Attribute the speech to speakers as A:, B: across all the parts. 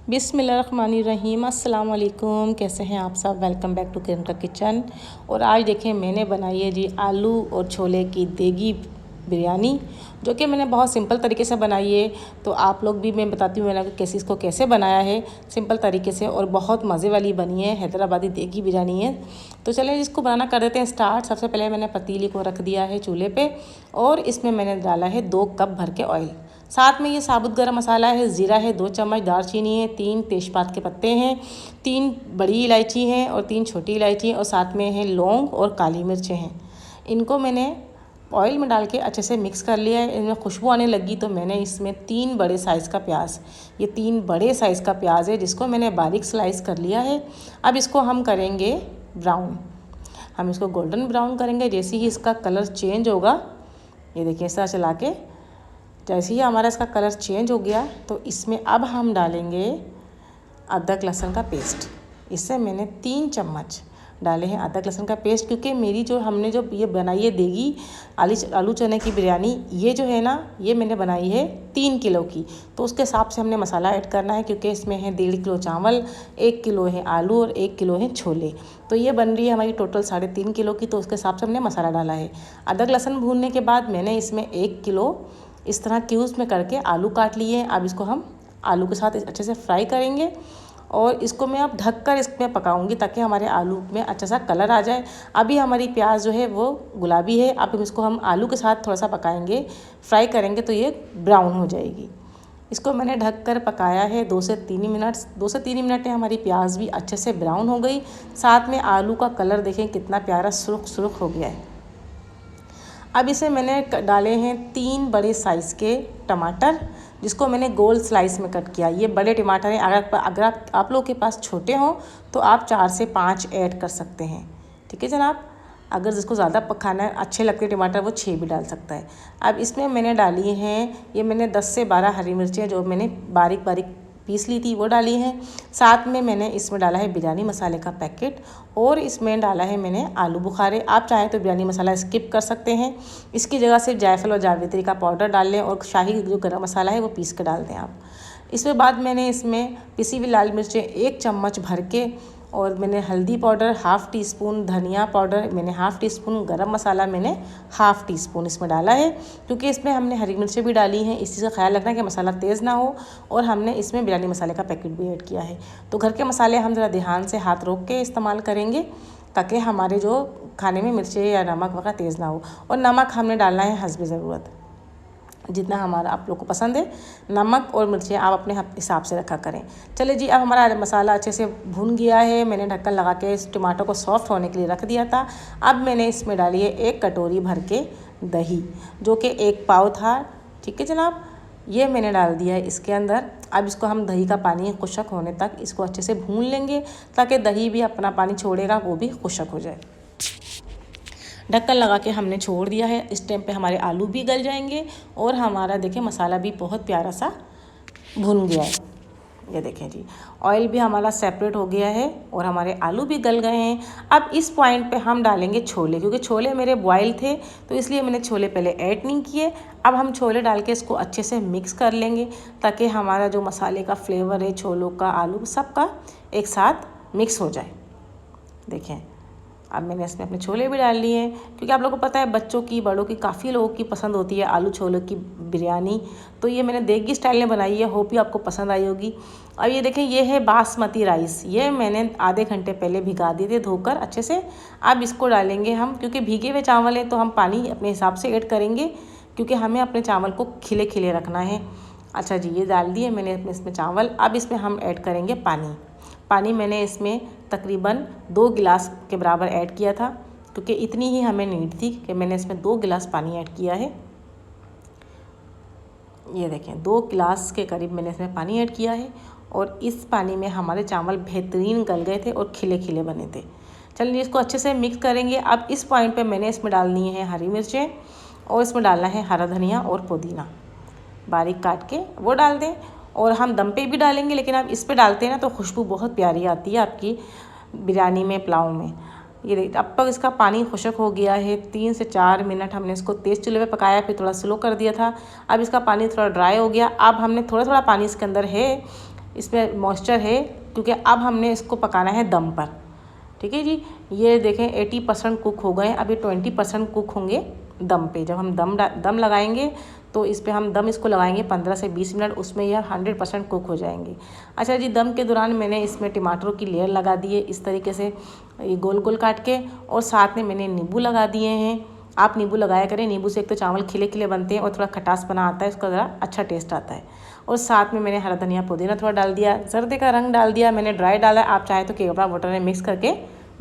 A: बिस्मिल्लाहिर्रहमानिर्रहीम। अस्सलाम वालेकुम। कैसे हैं आप सब? वेलकम बैक टू किरण का किचन। और आज देखें मैंने बनाई है जी आलू और छोले की देगी बिरयानी, जो कि मैंने बहुत सिंपल तरीके से बनाई है। तो आप लोग भी, मैं बताती हूँ मैंने कैसे इसको कैसे बनाया है सिंपल तरीके से, और बहुत मज़े वाली बनी है। हैदराबादी देगी बिरयानी है। तो चलें इसको बनाना कर देते हैं स्टार्ट। सबसे पहले मैंने पतीली को रख दिया है चूल्हे पे, और इसमें मैंने डाला है 2 कप भर के ऑयल। साथ में ये साबुत गरम मसाला है, ज़ीरा है, 2 चम्मच दालचीनी है, 3 तेज़पात के पत्ते हैं, 3 बड़ी इलायची हैं और 3 छोटी इलायची, और साथ में है लौंग और काली मिर्चें हैं। इनको मैंने ऑयल में डाल के अच्छे से मिक्स कर लिया है। इनमें खुशबू आने लगी तो मैंने इसमें 3 बड़े साइज़ का प्याज, ये 3 बड़े साइज़ का प्याज है जिसको मैंने बारीक स्लाइस कर लिया है। अब इसको हम करेंगे ब्राउन, हम इसको गोल्डन ब्राउन करेंगे। जैसे ही इसका कलर चेंज होगा, ये देखिए इस तरह चला के, जैसे ही हमारा इसका कलर चेंज हो गया तो इसमें अब हम डालेंगे अदरक लहसुन का पेस्ट। इससे मैंने 3 चम्मच डाले हैं अदरक लहसुन का पेस्ट, क्योंकि मेरी जो हमने जो ये बनाई है देगी आलू चने की बिरयानी, ये जो है ना, ये मैंने बनाई है 3 किलो की। तो उसके हिसाब से हमने मसाला ऐड करना है, क्योंकि इसमें है 1.5 किलो चावल, 1 किलो है आलू और 1 किलो है छोले। तो ये बन रही है हमारी टोटल 3.5 किलो की। तो उसके हिसाब से हमने मसाला डाला है। अदरक लहसुन भूनने के बाद मैंने इसमें 1 किलो इस तरह क्यूब्स में करके आलू काट लिए हैं। अब इसको हम आलू के साथ अच्छे से फ्राई करेंगे, और इसको मैं अब ढककर इसमें पकाऊंगी ताकि हमारे आलू में अच्छा सा कलर आ जाए। अभी हमारी प्याज जो है वो गुलाबी है। अब इसको हम आलू के साथ थोड़ा सा पकाएंगे, फ्राई करेंगे तो ये ब्राउन हो जाएगी। इसको मैंने ढककर पकाया है 2 से 3 मिनट। 2 से 3 मिनट में हमारी प्याज भी अच्छे से ब्राउन हो गई। साथ में आलू का कलर देखें कितना प्यारा सुर्ख सुर्ख हो गया है। अब इसमें मैंने डाले हैं 3 बड़े साइज़ के टमाटर, जिसको मैंने गोल स्लाइस में कट किया। ये बड़े टमाटर हैं। अगर आप लोगों के पास छोटे हों तो आप 4 से 5 ऐड कर सकते हैं, ठीक है जनाब। अगर जिसको ज़्यादा पकाना है, अच्छे लगते टमाटर, वो 6 भी डाल सकता है। अब इसमें मैंने डाली हैं, ये मैंने 10 से 12 हरी मिर्चें जो मैंने बारीक बारीक पीस ली थी वो डाली हैं। साथ में मैंने इसमें डाला है बिरयानी मसाले का पैकेट, और इसमें डाला है मैंने आलू बुखारे। आप चाहें तो बिरयानी मसाला स्किप कर सकते हैं, इसकी जगह सिर्फ जायफल और जावित्री का पाउडर डाल लें, और शाही जो गरम मसाला है वो पीस कर डाल दें आप। इसके बाद मैंने इसमें पिसी हुई लाल मिर्चें 1 चम्मच भर के, और मैंने हल्दी पाउडर 1/2 टीस्पून, धनिया पाउडर मैंने 1/2 टीस्पून, गरम मसाला मैंने 1/2 टीस्पून इसमें डाला है, क्योंकि इसमें हमने हरी मिर्चें भी डाली हैं। इसी से ख्याल रखना कि मसाला तेज़ ना हो। और हमने इसमें बिरयानी मसाले का पैकेट भी ऐड किया है। तो घर के मसाले हम ज़रा ध्यान से हाथ रोक के इस्तेमाल करेंगे, ताकि हमारे जो खाने में मिर्चें या नमक वगैरह तेज़ ना हो। और नमक हमने डालना है हस्बे ज़रूरत, जितना हमारा आप लोग को पसंद है। नमक और मिर्चें आप अपने हिसाब से रखा करें। चलिए जी, अब हमारा मसाला अच्छे से भून गया है। मैंने ढक्कन लगा के इस टमाटर को सॉफ्ट होने के लिए रख दिया था। अब मैंने इसमें डाली है 1 कटोरी भर के दही, जो कि 1 पाव था, ठीक है जनाब। ये मैंने डाल दिया है इसके अंदर। अब इसको हम दही का पानी खुशक होने तक इसको अच्छे से भून लेंगे, ताकि दही भी अपना पानी छोड़ेगा, वो भी खुशक हो जाए। ढक्कन लगा के हमने छोड़ दिया है। इस टाइम पे हमारे आलू भी गल जाएंगे, और हमारा देखें मसाला भी बहुत प्यारा सा भुन गया है। ये देखें जी, ऑयल भी हमारा सेपरेट हो गया है, और हमारे आलू भी गल गए हैं। अब इस पॉइंट पे हम डालेंगे छोले, क्योंकि छोले मेरे बॉयल थे तो इसलिए मैंने छोले पहले ऐड नहीं किए। अब हम छोले डाल के इसको अच्छे से मिक्स कर लेंगे, ताकि हमारा जो मसाले का फ्लेवर है, छोलों का, आलू सबका एक साथ मिक्स हो जाए। देखें, अब मैंने इसमें अपने छोले भी डाल लिए हैं, क्योंकि आप लोगों को पता है बच्चों की, बड़ों की, काफ़ी लोगों की पसंद होती है आलू छोले की बिरयानी। तो ये मैंने देगी स्टाइल में बनाई है, होप ही आपको पसंद आई होगी। अब ये देखें, ये है बासमती राइस। ये मैंने आधे घंटे पहले भिगा दिए थे धोकर अच्छे से। अब इसको डालेंगे हम, क्योंकि भीगे हुए चावल है तो हम पानी अपने हिसाब से ऐड करेंगे, क्योंकि हमें अपने चावल को खिले खिले रखना है। अच्छा जी, ये डाल दिए मैंने अपने इसमें चावल। अब इसमें हम ऐड करेंगे पानी। पानी मैंने इसमें तकरीबन 2 गिलास के बराबर ऐड किया था, क्योंकि इतनी ही हमें नीड थी कि मैंने इसमें 2 गिलास पानी ऐड किया है। ये देखें, 2 गिलास के करीब मैंने इसमें पानी ऐड किया है, और इस पानी में हमारे चावल बेहतरीन गल गए थे और खिले खिले बने थे। चलिए इसको अच्छे से मिक्स करेंगे। अब इस पॉइंट पे मैंने इसमें डालनी है हरी मिर्चें, और इसमें डालना है हरा धनिया और पुदीना बारीक काट के, वो डाल दें। और हम दम पे भी डालेंगे, लेकिन आप इस पे डालते हैं ना तो खुशबू बहुत प्यारी आती है आपकी बिरयानी में, पुलाव में। ये देखिए, अब तक इसका पानी खुशक हो गया है। 3 से 4 मिनट हमने इसको तेज़ चूल्हे पे पकाया, फिर थोड़ा स्लो कर दिया था। अब इसका पानी थोड़ा ड्राई हो गया। अब हमने थोड़ा थोड़ा पानी इसके अंदर है इसमें मॉइस्चर है, क्योंकि अब हमने इसको पकाना है दम पर। ठीक है जी, ये देखें 80% कुक हो गए, अभी 20% कुक होंगे दम पे। जब हम दम लगाएंगे तो इस पे हम दम इसको लगाएंगे 15 से 20 मिनट, उसमें यह 100% कुक हो जाएंगे। अच्छा जी, दम के दौरान मैंने इसमें टमाटरों की लेयर लगा दी है इस तरीके से, ये गोल गोल काट के, और साथ में मैंने नींबू लगा दिए हैं। आप नींबू लगाया करें, नींबू से एक तो चावल खिले खिले बनते हैं और थोड़ा खटास बना आता है, उसका ज़रा अच्छा टेस्ट आता है। और साथ में मैंने हरा धनिया पुदीना थोड़ा डाल दिया, जर्दे का रंग डाल दिया, मैंने ड्राई डाला, आप चाहे तो केवड़ा वाटर में मिक्स करके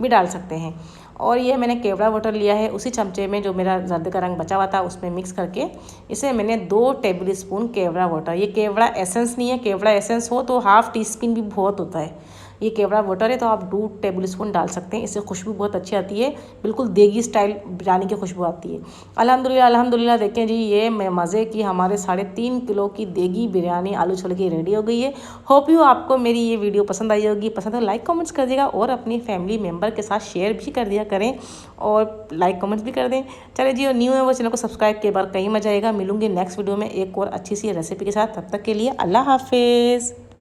A: भी डाल सकते हैं। और ये मैंने केवड़ा वाटर लिया है, उसी चमचे में जो मेरा जर्दे का रंग बचा हुआ था उसमें मिक्स करके इसे मैंने 2 टेबल स्पून केवड़ा वाटर, ये केवड़ा एसेंस नहीं है, केवड़ा एसेंस हो तो हाफ़ टी स्पून भी बहुत होता है, ये केवड़ा वाटर है तो आप 2 टेबल स्पून डाल सकते हैं, इससे खुशबू बहुत अच्छी आती है, बिल्कुल देगी स्टाइल बिरयानी की खुशबू आती है। अल्हम्दुलिल्लाह अल्हम्दुलिल्लाह, देखें जी ये मज़े की हमारे 3.5 किलो की देगी बिरयानी आलू छोले की रेडी हो गई है। होप यू आपको मेरी ये वीडियो पसंद आई होगी, पसंद हो लाइक कमेंट्स कर दिएगा और अपनी फैमिली मेम्बर के साथ शेयर भी कर दिया करें और लाइक कमेंट्स भी कर दें। चले जी, और न्यू है वो चैनल को सब्सक्राइब के बार कहीं मजा आएगा। मिलूंगी नेक्स्ट वीडियो में एक और अच्छी सी रेसिपी के साथ, तब तक के लिए अल्लाह हाफिज़।